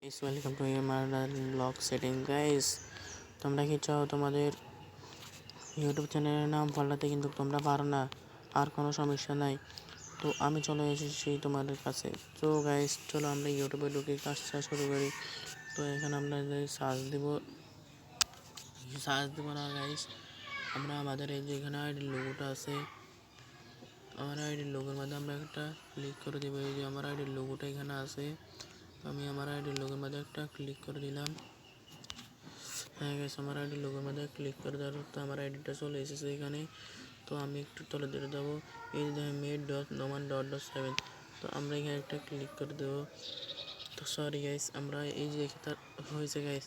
Guys welcome to আমার blog setting guys. তোমরা কি চাও তোমাদের ইউটিউব চ্যানেলের নাম পাল্টাতে? কিন্তু তোমরা পারো না, আর কোনো সমস্যা নাই। তো আমি চলে এসেছি তোমাদের কাছে। তো গাইস চলো আমরা ইউটিউবে ঢুকে কাজটা শুরু করি। তো এখানে আমরা সার্চ দিব না গাইস, আমরা আমাদের এই যে এখানে আইডি লোগোটা আছে, আমার আইডির লোগোর মধ্যে আমরা একটা ক্লিক করে দেবো। এই যে আমার আইডির লোগোটা এখানে আছে, তো আমি আমার আইডির লোগোর মধ্যে একটা ক্লিক করে দিলাম। হ্যাঁ গাইস, আমার আইডির লোগোর মধ্যে ক্লিক করে দেওয়ার তো আমার আইডিটা চলে এসেছে এখানে। তো আমি একটু তলে দিয়ে দেবো, এই যে made.noman.7। তো আমরা এখানে একটা ক্লিক করে দেবো। তো সরি গাইস, আমরা এই যে তার হয়েছে গাইস,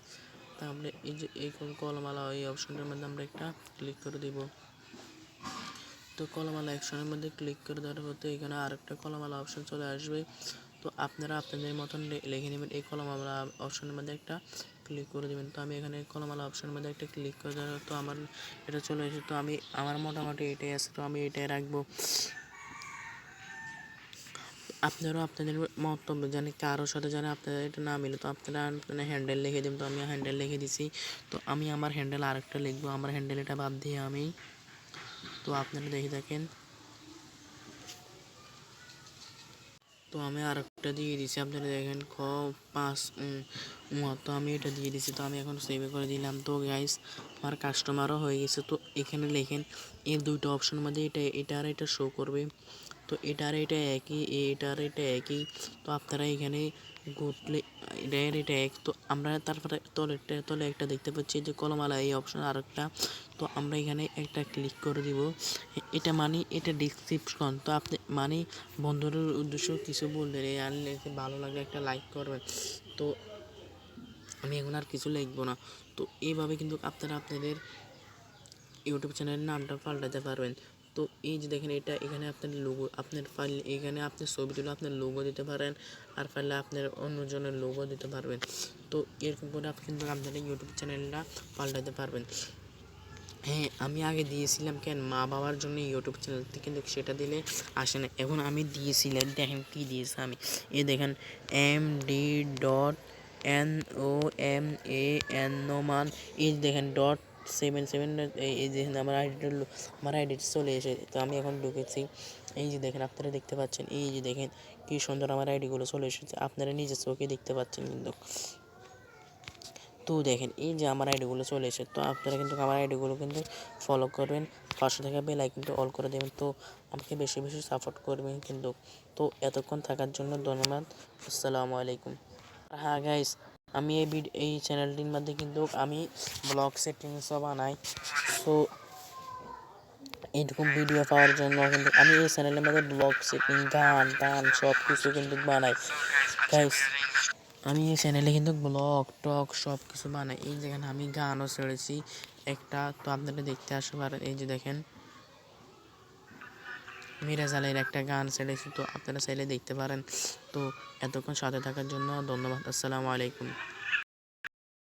তা আমরা এই যে এই কলমালা এই অপশনটার মধ্যে আমরা একটা ক্লিক করে দিব। তো কলমালা অ্যাকশনের মধ্যে ক্লিক করে দেওয়ার হতে এখানে আরেকটা কলমালা অপশন চলে আসবে। তো আপনারা আপনাদের মতন লিখে নেবেন, এই কলমালা অপশনের মধ্যে একটা ক্লিক করে দেবেন। তো আমি এখানে কলমালা অপশনের মধ্যে একটা ক্লিক করে দেওয়ার তো আমার এটা চলে এসেছে। তো আমি আমার মোটামুটি এটাই আছে, তো আমি এটাই রাখবো। আপনারাও আপনাদের মন্তব্য জানি কারোর সাথে জানে আপনাদের এটা না মিলে, তো আপনারা হ্যান্ডেল লিখে দেবেন। তো আমি হ্যান্ডেল লিখে দিছি। তো আমি আমার হ্যান্ডেল আরেকটা লিখবো, আমার হ্যান্ডেল এটা বাদ দিয়ে আমি, তো আপনারা দেখে থাকেন। তো আমি আরেকটা দিয়ে দিছি, আপনারা দেখেন 5 তো আমি এটা দিয়ে দিছি। তো আমি এখন সেভ করে দিলাম। তো গাইস আমার কাস্টমারও হয়ে গেছে। তো এখানে লেখেন এই দুইটা অপশনের মধ্যে এটা আর এটা শো করবে। তো এটা একই, এটার এটা একই। তো আপনারা এখানে ঘুরলে এটা এক। তো আমরা তারপরে তলে একটা দেখতে পাচ্ছি যে কলমালা এই অপশন আরেকটা। তো আমরা এখানে একটা ক্লিক করে দিব। এটা মানে এটা ডিসক্রিপশন। তো আপনি মানে বন্ধুদের উদ্দেশ্য কিছু বললেন, এই আনলে ভালো লাগলে একটা লাইক করবেন। তো আমি এখন আর কিছু লিখবো না। তো এইভাবে কিন্তু আপনারা আপনাদের ইউটিউব চ্যানেলের নামটা পাল্টাতে পারবেন। তো এই যে দেখেন এটা এখানে আপনার লোগো, আপনার ফাইল এখানে আপনার ছবি তুলে আপনার লোগো দিতে পারেন, আর ফাইলে আপনার অন্যজনের লোগো দিতে পারবেন। তো এরকম করে আপনি কিন্তু আপনার ইউটিউব চ্যানেলটা পাল্টাতে পারবেন। হ্যাঁ, আমি আগে দিয়েছিলাম কেন মা বাবার জন্য ইউটিউব চ্যানেল, কিন্তু সেটা দিলে আসে না। এখন আমি দিয়েছিলাম, দেখেন কী দিয়েছি আমি, এই দেখেন MD.NOMAN, নোমান, এই দেখেন .77। এই দেখেন আমার আইডিটা চলে এসে। তো আমি এখন ঢুকেছি, এই যে দেখেন আপনারা দেখতে পাচ্ছেন, এই যে দেখেন কী সুন্দর আমার আইডিগুলো চলে এসেছে, আপনারা নিজের চোখে দেখতে পাচ্ছেন কিন্তু। তো দেখেন এই যে আমার আইডিগুলো চলে এসে। তো আপনারা কিন্তু আমার আইডিগুলো কিন্তু ফলো করবেন, পাশে থাকা বেল আইকনটা অল করে দেবেন। তো আমাকে বেশি বেশি সাপোর্ট করবেন কিন্তু। তো এতক্ষণ থাকার জন্য ধন্যবাদ। আসসালামু আলাইকুম। হ্যাঁ গাইস, আমি এই চ্যানেলটির মধ্যে কিন্তু আমি ব্লগ সেটিংসও বানাই। তো এইরকম ভিডিও পাওয়ার জন্য কিন্তু আমি এই চ্যানেলের মধ্যে ব্লগ সেটিং, গান টান সব কিছু কিন্তু বানাই গাইস। আমি এই চ্যানেলে কিন্তু ব্লগ টক সব কিছু বানাই। এই যেখানে আমি গানও ছেড়েছি একটা, তো আপনারা দেখতে আসতে পারেন। এই যে দেখেন মিরাজ আলীর একটা গান ছেড়েছি, তো আপনারা চাইলে দেখতে পারেন। তো এতক্ষণ সাথে থাকার জন্য ধন্যবাদ। আসসালামু আলাইকুম।